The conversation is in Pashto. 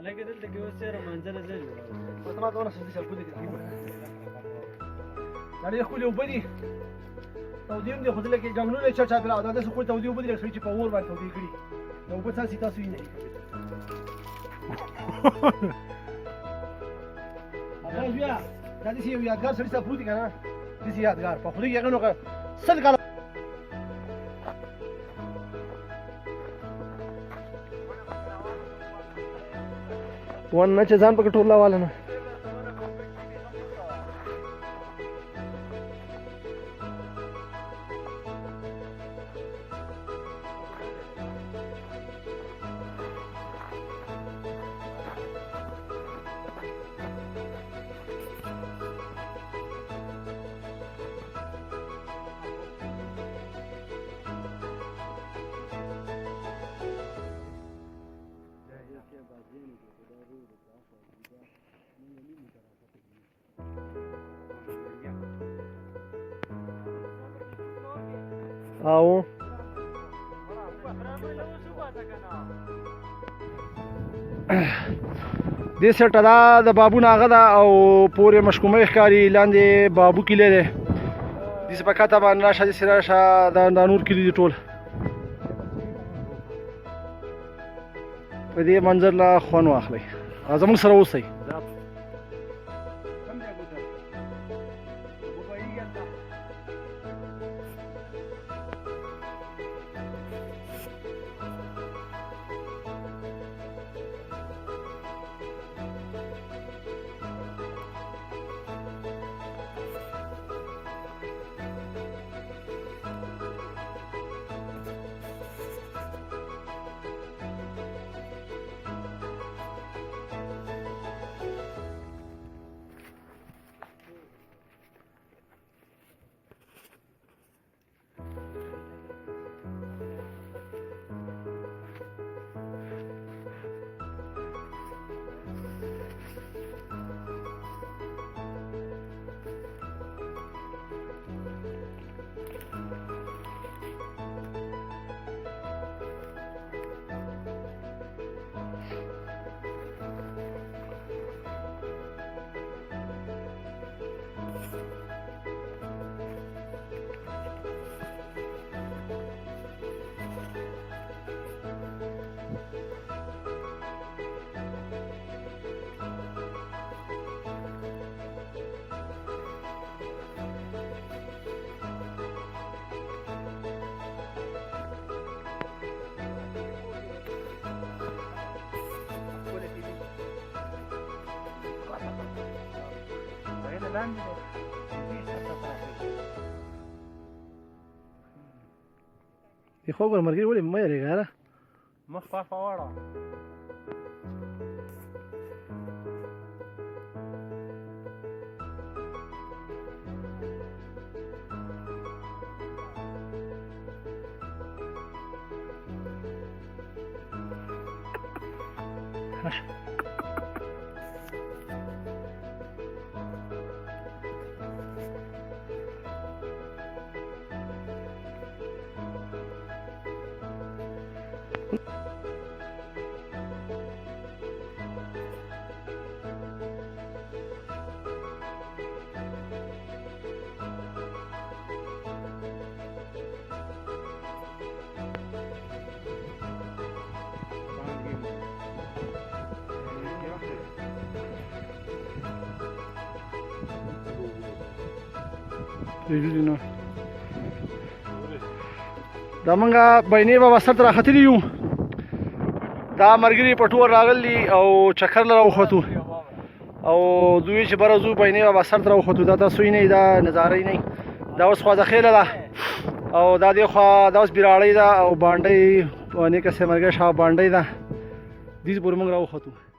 لکه دلته کې اوس سره منځله زه جوړوم په ما دونه سړي شپو دي دا ډېر ښکلي اوبه دي تودې هم دي خو دلته کې ځنګلونه یې چاپېره دا داسې ښکلي تودې اوبه دي لکه سړي چې په اور باندې تودې کړي دا اوبه څاڅي تاسو وینئ زویه دا داسې یو یادګار سړي سره پروت دي که نه داسې یادګار په خوله کې هغه نو سل کاله ونه چې ځان پکې ټوله واله نه او دې سټه دا د بابو ناغه ده او پورې مشکومه ښکاري لاندې بابو کلی دی داسې په کاته باندې راشه داسې راشه دا نور کلي دي ټول په دې منظر له خوند واخلئ زموږ سره اوسئ دی خو ګور مرګي ولې مې یې غاره مخ خوا واړه دا منګه بینې بابا سر ته راختلي یو دا ملګري په ټول راغلي او چکر له راوختو او دوی چې بره ځو بینې بابا سر ته راوختو دا تاسو یې نه دا نظاره یې نه دا اوس خوازخیله ده او دا دې خوا دا اوس بیراړۍ ده او بانډۍ نیکه سمرګه شاه بانډۍ ده دې پورې موږ راوختو